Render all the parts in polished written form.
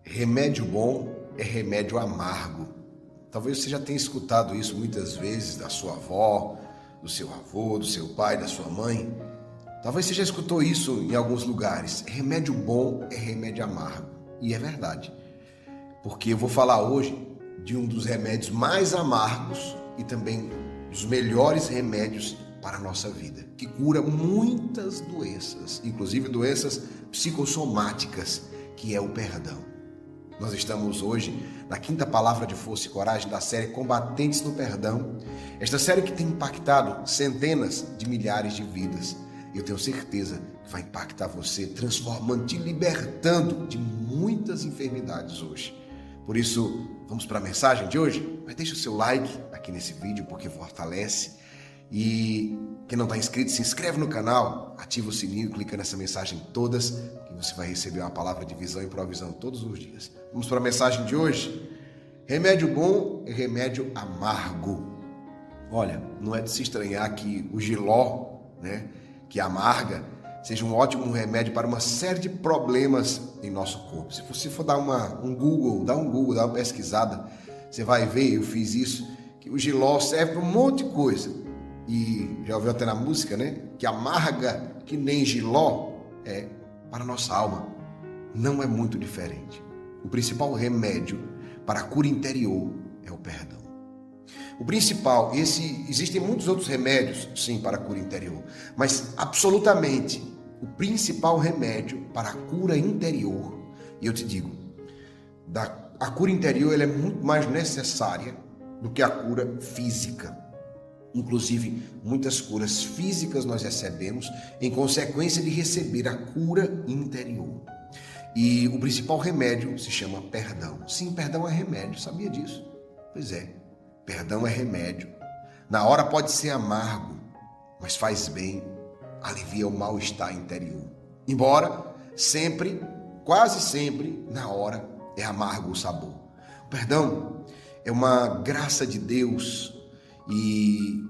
Remédio bom é remédio amargo. Talvez você já tenha escutado isso muitas vezes da sua avó, do seu avô, do seu pai, da sua mãe. Talvez você já escutou isso em alguns lugares. Remédio bom é remédio amargo. E é verdade. Porque eu vou falar hoje de um dos remédios mais amargos e também dos melhores remédios para a nossa vida, que cura muitas doenças, inclusive doenças psicossomáticas, que é o perdão. Nós estamos hoje na quinta palavra de força e coragem da série Combatentes no Perdão, esta série que tem impactado centenas de milhares de vidas. Eu tenho certeza que vai impactar você, transformando, te libertando de muitas enfermidades hoje. Por isso, vamos para a mensagem de hoje? Mas deixa o seu like aqui nesse vídeo, porque fortalece. E quem não está inscrito, se inscreve no canal, ativa o sininho, clica nessa mensagem todas, que você vai receber uma palavra de visão e provisão todos os dias. Vamos para a mensagem de hoje? Remédio bom é remédio amargo. Olha, não é de se estranhar que o jiló, que amarga, seja um ótimo remédio para uma série de problemas em nosso corpo. Se você for dar um Google, dá uma pesquisada, você vai ver, eu fiz isso, que o jiló serve para um monte de coisa. E já ouviu até na música, que amarga que nem jiló é para a nossa alma. Não é muito diferente. O principal remédio para a cura interior é o perdão. O principal, existem muitos outros remédios, sim, para a cura interior, mas absolutamente o principal remédio para a cura interior, e eu te digo, a cura interior ela é muito mais necessária do que a cura física. Inclusive, muitas curas físicas nós recebemos em consequência de receber a cura interior. E o principal remédio se chama perdão. Sim, perdão é remédio, sabia disso? Pois é, perdão é remédio. Na hora pode ser amargo, mas faz bem, alivia o mal-estar interior. Embora sempre, quase sempre, na hora é amargo o sabor. O perdão é uma graça de Deus e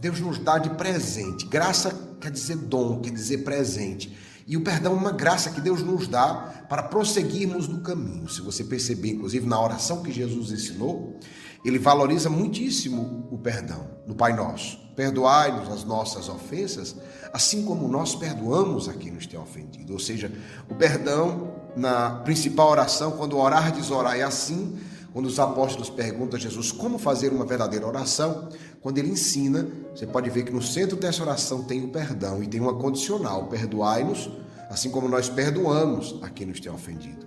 Deus nos dá de presente. Graça quer dizer dom, quer dizer presente. E o perdão é uma graça que Deus nos dá para prosseguirmos no caminho. Se você perceber, inclusive na oração que Jesus ensinou, ele valoriza muitíssimo o perdão no Pai Nosso. Perdoai-nos as nossas ofensas, assim como nós perdoamos a quem nos tem ofendido. Ou seja, o perdão na principal oração, quando orardes, orai assim. Quando os apóstolos perguntam a Jesus como fazer uma verdadeira oração, quando ele ensina, você pode ver que no centro dessa oração tem o perdão e tem uma condicional: perdoai-nos, assim como nós perdoamos a quem nos tem ofendido.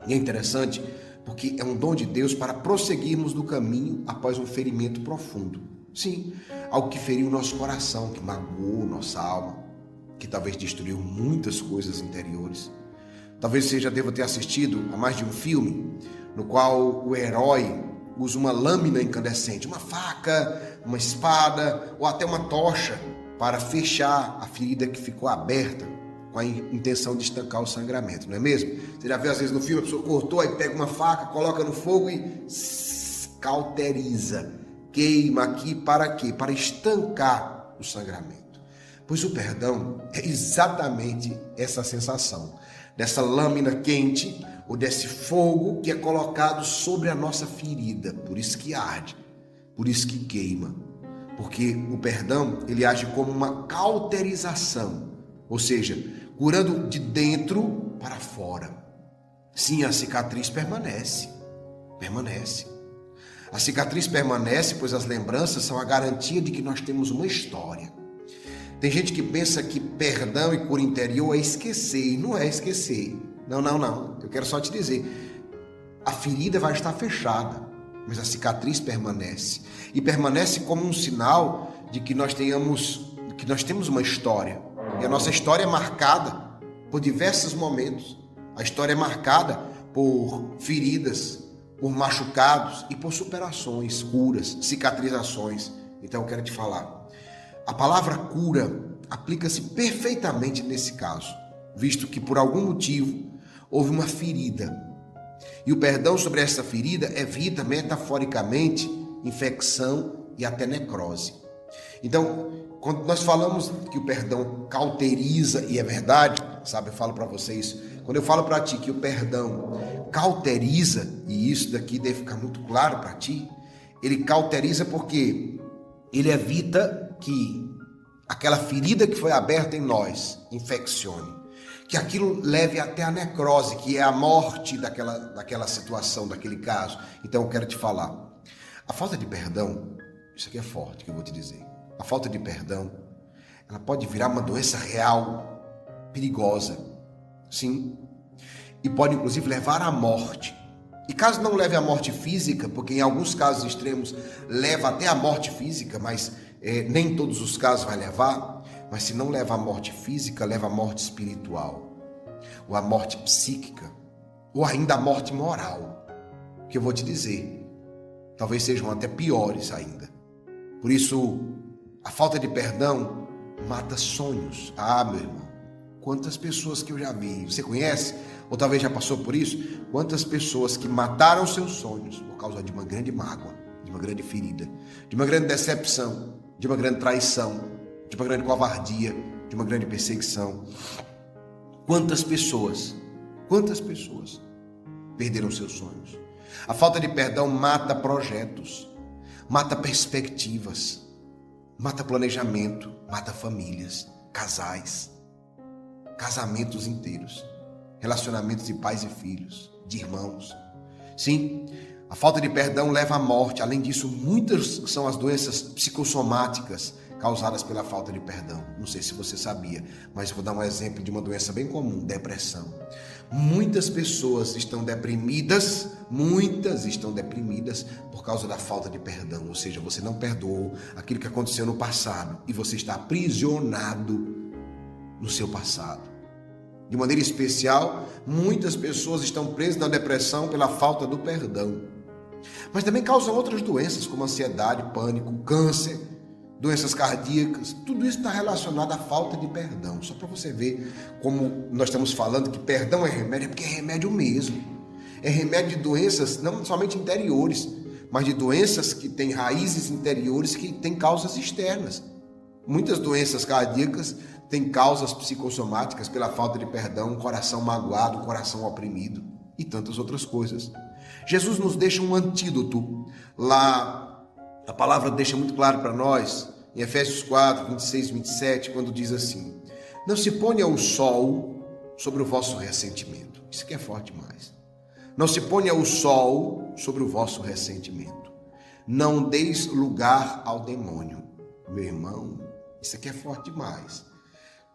E é interessante porque é um dom de Deus para prosseguirmos no caminho após um ferimento profundo. Sim, algo que feriu o nosso coração, que magoou nossa alma, que talvez destruiu muitas coisas interiores. Talvez você já deva ter assistido a mais de um filme no qual o herói usa uma lâmina incandescente, uma faca, uma espada ou até uma tocha para fechar a ferida que ficou aberta com a intenção de estancar o sangramento, não é mesmo? Você já viu às vezes no filme, a pessoa cortou, aí pega uma faca, coloca no fogo e cauteriza, queima aqui para quê? Para estancar o sangramento. Pois o perdão é exatamente essa sensação, dessa lâmina quente ou desse fogo que é colocado sobre a nossa ferida. Por isso que arde, por isso que queima. Porque o perdão, ele age como uma cauterização, ou seja, curando de dentro para fora. Sim, a cicatriz permanece. A cicatriz permanece, pois as lembranças são a garantia de que nós temos uma história. Tem gente que pensa que perdão e cura interior é esquecer, e não é esquecer. Não. Eu quero só te dizer, a ferida vai estar fechada, mas a cicatriz permanece. E permanece como um sinal de que nós temos uma história. E a nossa história é marcada por diversos momentos. A história é marcada por feridas, por machucados e por superações, curas, cicatrizações. Então eu quero te falar, a palavra cura aplica-se perfeitamente nesse caso, visto que por algum motivo houve uma ferida. E o perdão sobre essa ferida evita metaforicamente infecção e até necrose. Então, quando nós falamos que o perdão cauteriza, e é verdade, sabe, eu falo para vocês quando eu falo para ti que o perdão cauteriza, e isso daqui deve ficar muito claro para ti, ele cauteriza porque ele evita que aquela ferida que foi aberta em nós infeccione, que aquilo leve até a necrose, que é a morte daquela situação, daquele caso. Então eu quero te falar, a falta de perdão, isso aqui é forte que eu vou te dizer, a falta de perdão, ela pode virar uma doença real, perigosa, sim, e pode inclusive levar à morte. E caso não leve à morte física, porque em alguns casos extremos leva até à morte física, mas nem em todos os casos vai levar, mas se não leva à morte física, leva à morte espiritual, ou à morte psíquica, ou ainda à morte moral, que eu vou te dizer, talvez sejam até piores ainda. Por isso, a falta de perdão mata sonhos. Ah, meu irmão, quantas pessoas que eu já vi, você conhece? Ou talvez já passou por isso? Quantas pessoas que mataram seus sonhos por causa de uma grande mágoa, de uma grande ferida, de uma grande decepção, de uma grande traição, de uma grande covardia, de uma grande perseguição. Quantas pessoas perderam seus sonhos? A falta de perdão mata projetos, mata perspectivas, mata planejamento, mata famílias, casais, casamentos inteiros, relacionamentos de pais e filhos, de irmãos. Sim, a falta de perdão leva à morte. Além disso, muitas são as doenças psicossomáticas causadas pela falta de perdão. Não sei se você sabia, mas vou dar um exemplo de uma doença bem comum, depressão. Muitas pessoas estão deprimidas, por causa da falta de perdão. Ou seja, você não perdoou aquilo que aconteceu no passado e você está aprisionado no seu passado. De maneira especial, muitas pessoas estão presas na depressão pela falta do perdão. Mas também causam outras doenças, como ansiedade, pânico, câncer, doenças cardíacas. Tudo isso está relacionado à falta de perdão. Só para você ver como nós estamos falando que perdão é remédio, é porque é remédio mesmo. É remédio de doenças não somente interiores, mas de doenças que têm raízes interiores que têm causas externas. Muitas doenças cardíacas têm causas psicossomáticas pela falta de perdão, coração magoado, coração oprimido e tantas outras coisas. Jesus nos deixa um antídoto. Lá a palavra deixa muito claro para nós, em Efésios 4, 26 e 27, quando diz assim: não se ponha o sol sobre o vosso ressentimento. Isso aqui é forte demais. Não se ponha o sol sobre o vosso ressentimento. Não deis lugar ao demônio. Meu irmão, isso aqui é forte demais.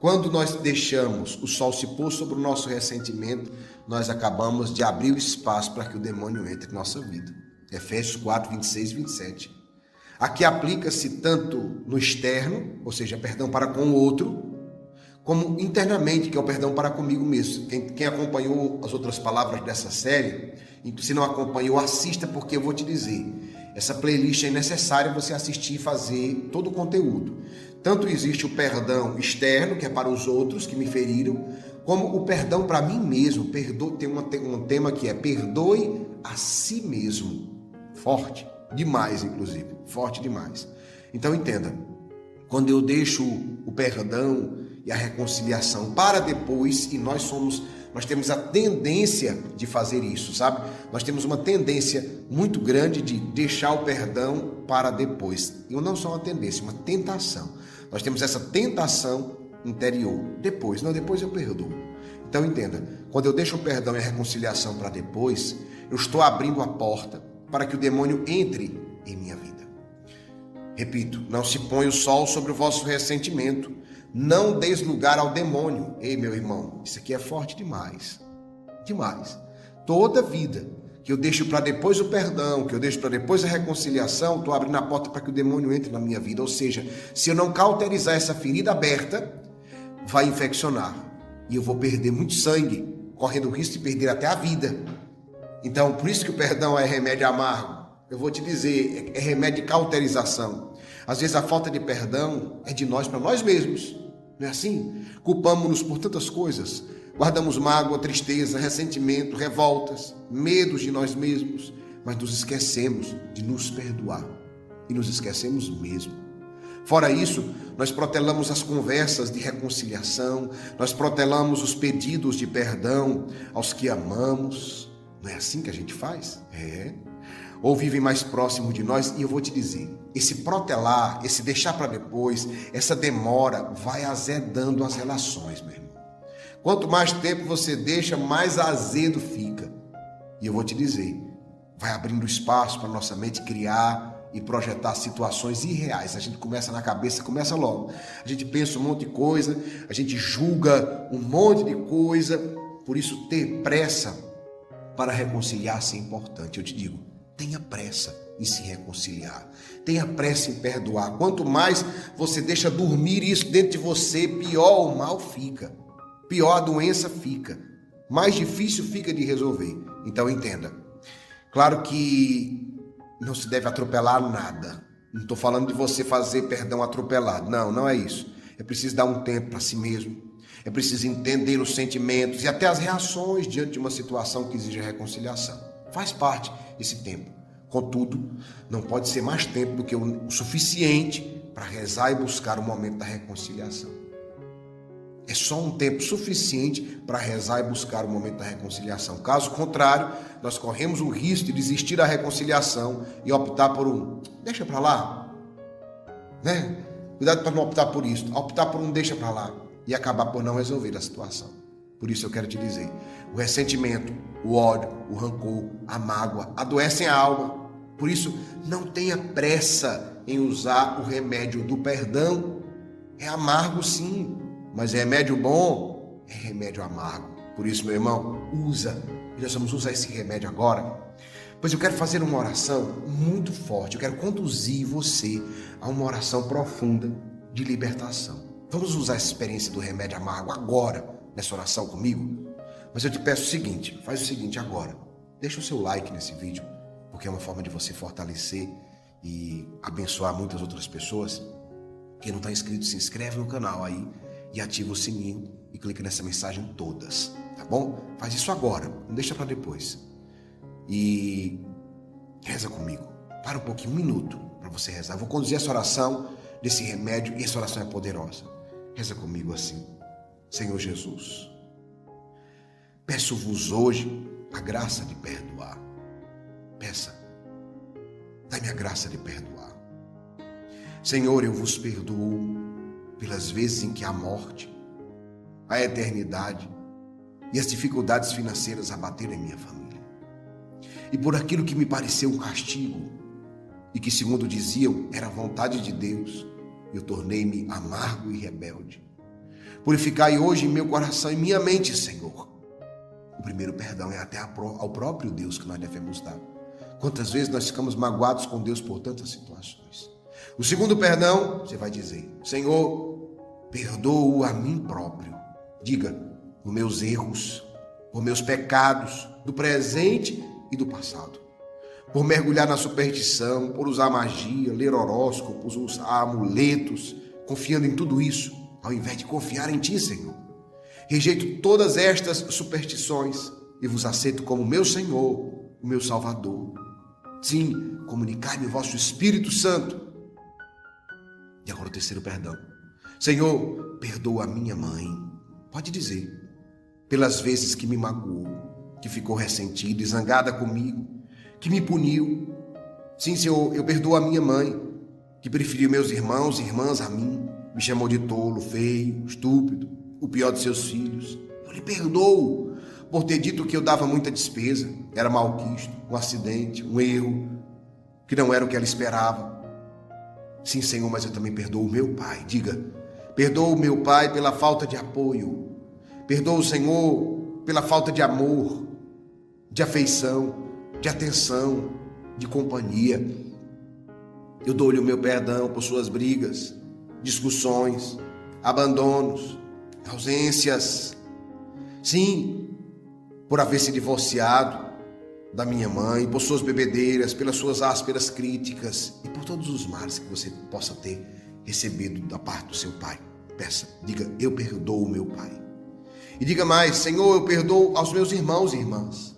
Quando nós deixamos o sol se pôr sobre o nosso ressentimento, nós acabamos de abrir o espaço para que o demônio entre em nossa vida. Efésios 4, 26 e 27. Aqui aplica-se tanto no externo, ou seja, perdão para com o outro, como internamente, que é o perdão para comigo mesmo. Quem acompanhou as outras palavras dessa série, e se não acompanhou, assista, porque eu vou te dizer, essa playlist é necessária você assistir e fazer todo o conteúdo. Tanto existe o perdão externo, que é para os outros que me feriram, como o perdão para mim mesmo. Tem um tema que é perdoe a si mesmo. Forte demais, inclusive. Forte demais. Então entenda, quando eu deixo o perdão e a reconciliação para depois, e nós temos a tendência de fazer isso, sabe? Nós temos uma tendência muito grande de deixar o perdão para depois. E não só uma tendência, uma tentação. Nós temos essa tentação interior. Depois eu perdoo. Então entenda, quando eu deixo o perdão e a reconciliação para depois, eu estou abrindo a porta para que o demônio entre em minha vida. Repito, não se põe o sol sobre o vosso ressentimento. Não deis lugar ao demônio. Ei, meu irmão, isso aqui é forte demais. Demais. Toda vida que eu deixo para depois o perdão, que eu deixo para depois a reconciliação, estou abrindo a porta para que o demônio entre na minha vida. Ou seja, se eu não cauterizar essa ferida aberta, vai infeccionar. E eu vou perder muito sangue, correndo o risco de perder até a vida. Então, por isso que o perdão é remédio amargo. Eu vou te dizer, é remédio de cauterização. Às vezes a falta de perdão é de nós para nós mesmos. Não é assim? Culpamos-nos por tantas coisas. Guardamos mágoa, tristeza, ressentimento, revoltas, medos de nós mesmos. Mas nos esquecemos de nos perdoar. E nos esquecemos mesmo. Fora isso, nós protelamos as conversas de reconciliação, nós protelamos os pedidos de perdão aos que amamos. Não é assim que a gente faz? Ou vivem mais próximo de nós. E eu vou te dizer, esse protelar, esse deixar para depois, essa demora vai azedando as relações, meu irmão. Quanto mais tempo você deixa, mais azedo fica. E eu vou te dizer, vai abrindo espaço para nossa mente criar e projetar situações irreais. A gente começa na cabeça, começa logo. A gente pensa um monte de coisa, a gente julga um monte de coisa. Por isso, ter pressa para reconciliar-se é importante. Eu te digo, tenha pressa em se reconciliar. Tenha pressa em perdoar. Quanto mais você deixa dormir isso dentro de você, pior o mal fica. Pior a doença fica. Mais difícil fica de resolver. Então entenda. Claro que não se deve atropelar nada. Não estou falando de você fazer perdão atropelado. Não, não é isso. É preciso dar um tempo para si mesmo. É preciso entender os sentimentos e até as reações diante de uma situação que exige reconciliação. Faz parte desse tempo. Contudo, não pode ser mais tempo do que o suficiente para rezar e buscar o momento da reconciliação. É só um tempo suficiente para rezar e buscar o momento da reconciliação. Caso contrário, nós corremos o risco de desistir da reconciliação e optar por deixa para lá, né? Cuidado para não optar por isso, optar por deixa para lá e acabar por não resolver a situação. Por isso eu quero te dizer, o ressentimento, o ódio, o rancor, a mágoa adoecem a alma. Por isso, não tenha pressa em usar o remédio do perdão. É amargo sim, mas é remédio bom, é remédio amargo. Por isso, meu irmão, nós vamos usar esse remédio agora. Pois eu quero fazer uma oração muito forte, eu quero conduzir você a uma oração profunda de libertação. Vamos usar essa experiência do remédio amargo agora, nessa oração comigo? Mas eu te peço o seguinte, faz o seguinte agora, deixa o seu like nesse vídeo, porque é uma forma de você fortalecer e abençoar muitas outras pessoas. Quem não está inscrito, se inscreve no canal aí e ativa o sininho e clica nessa mensagem todas, tá bom? Faz isso agora, não deixa para depois. E reza comigo, para um pouquinho, 1 minuto para você rezar. Eu vou conduzir essa oração desse remédio e essa oração é poderosa. Reza comigo assim: Senhor Jesus, peço-vos hoje a graça de perdoar. Peça, dá-me a graça de perdoar. Senhor, eu vos perdoo pelas vezes em que a morte, a eternidade e as dificuldades financeiras abateram em minha família. E por aquilo que me pareceu um castigo e que, segundo diziam, era a vontade de Deus, eu tornei-me amargo e rebelde. Purificai hoje em meu coração e minha mente, Senhor. O primeiro perdão é até ao próprio Deus que nós devemos dar. Quantas vezes nós ficamos magoados com Deus por tantas situações. O segundo perdão, você vai dizer: Senhor, perdoo a mim próprio. Diga, os meus erros, os meus pecados do presente e do passado. Por mergulhar na superstição, por usar magia, ler horóscopos, usar amuletos, confiando em tudo isso, ao invés de confiar em Ti, Senhor. Rejeito todas estas superstições e vos aceito como meu Senhor, o meu Salvador. Sim, comunicai-me o vosso Espírito Santo. E agora o terceiro perdão. Senhor, perdoa a minha mãe. Pode dizer, pelas vezes que me magoou, que ficou ressentida e zangada comigo, que me puniu. Sim, Senhor, eu perdoo a minha mãe, que preferiu meus irmãos e irmãs a mim, me chamou de tolo, feio, estúpido, o pior de seus filhos. Eu lhe perdoo por ter dito que eu dava muita despesa, era malquisto, um acidente, um erro, que não era o que ela esperava. Sim, Senhor, mas eu também perdoo o meu pai. Diga, perdoo o meu pai pela falta de apoio. Perdoo o Senhor pela falta de amor, de afeição, de atenção, de companhia. Eu dou-lhe o meu perdão por suas brigas, discussões, abandonos, ausências. Sim, por haver se divorciado da minha mãe, por suas bebedeiras, pelas suas ásperas críticas e por todos os males que você possa ter recebido da parte do seu pai. Peça, diga, eu perdoo o meu pai. E diga mais, Senhor, eu perdoo aos meus irmãos e irmãs,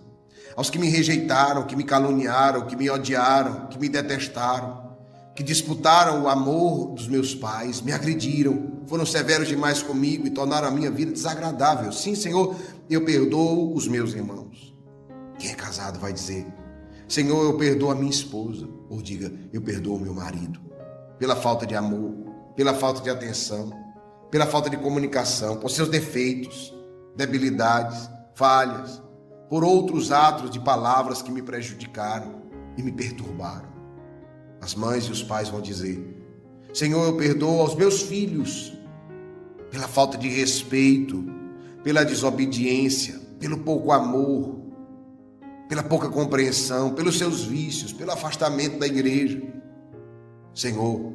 aos que me rejeitaram, que me caluniaram, que me odiaram, que me detestaram, que disputaram o amor dos meus pais, me agrediram, foram severos demais comigo e tornaram a minha vida desagradável. Sim, Senhor, eu perdoo os meus irmãos. Quem é casado vai dizer: Senhor, eu perdoo a minha esposa. Ou diga: eu perdoo o meu marido. Pela falta de amor, pela falta de atenção, pela falta de comunicação, por seus defeitos, debilidades, falhas, por outros atos de palavras que me prejudicaram e me perturbaram. As mães e os pais vão dizer: Senhor, eu perdoo aos meus filhos pela falta de respeito, pela desobediência, pelo pouco amor, pela pouca compreensão, pelos seus vícios, pelo afastamento da igreja. Senhor,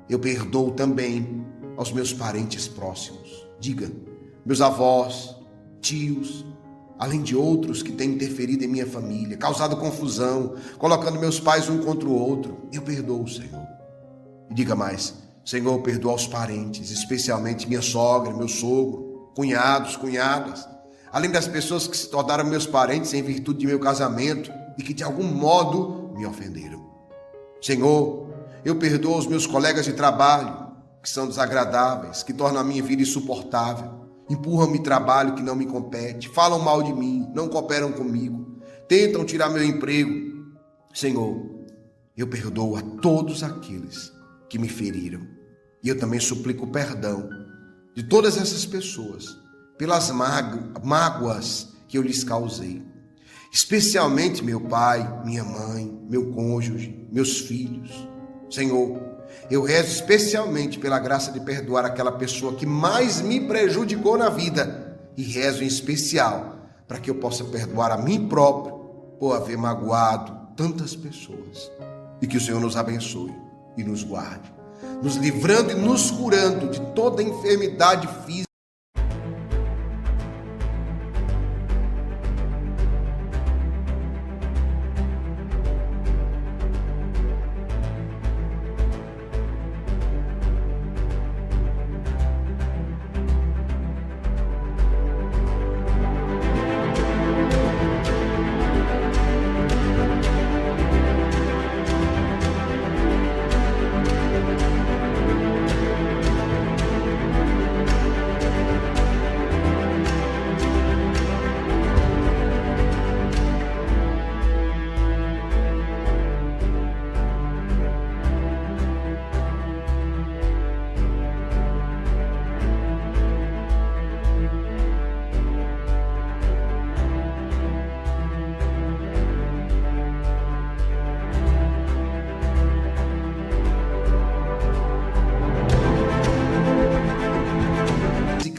eu perdoo também aos meus parentes próximos. Diga: meus avós, tios, além de outros que têm interferido em minha família, causado confusão, colocando meus pais um contra o outro. Eu perdoo, Senhor. E diga mais: Senhor, eu perdoo aos parentes, especialmente minha sogra, meu sogro, cunhados, cunhadas, além das pessoas que se tornaram meus parentes em virtude de meu casamento e que de algum modo me ofenderam. Senhor, eu perdoo os meus colegas de trabalho, que são desagradáveis, que tornam a minha vida insuportável, empurram-me trabalho que não me compete, falam mal de mim, não cooperam comigo, tentam tirar meu emprego. Senhor, eu perdoo a todos aqueles que me feriram. E eu também suplico perdão de todas essas pessoas pelas mágoas que eu lhes causei. Especialmente meu pai, minha mãe, meu cônjuge, meus filhos. Senhor, eu rezo especialmente pela graça de perdoar aquela pessoa que mais me prejudicou na vida. E rezo em especial para que eu possa perdoar a mim próprio por haver magoado tantas pessoas. E que o Senhor nos abençoe e nos guarde, nos livrando e nos curando de toda enfermidade física.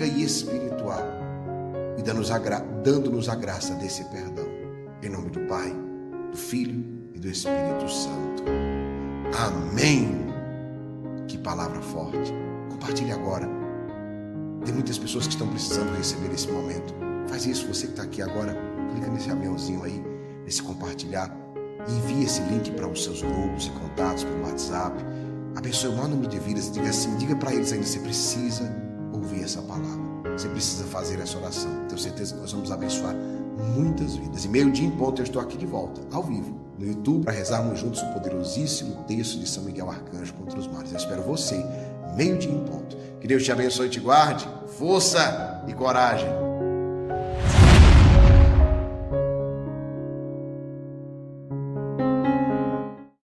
E espiritual, e dando-nos a graça desse perdão. Em nome do Pai, do Filho e do Espírito Santo. Amém. Que palavra forte. Compartilhe agora. Tem muitas pessoas que estão precisando receber esse momento. Faz isso, você que está aqui agora, clica nesse aviãozinho aí, nesse compartilhar, e envie esse link para os seus grupos e contatos pelo WhatsApp. Abençoe o maior número de vidas. Diga assim, diga para eles ainda: você precisa ouvir essa palavra, você precisa fazer essa oração. Tenho certeza que nós vamos abençoar muitas vidas. E 12:00 em ponto eu estou aqui de volta, ao vivo, no YouTube, para rezarmos juntos o poderosíssimo texto de São Miguel Arcanjo contra os males. Eu espero você, 12:00 em ponto. Que Deus te abençoe e te guarde, força e coragem.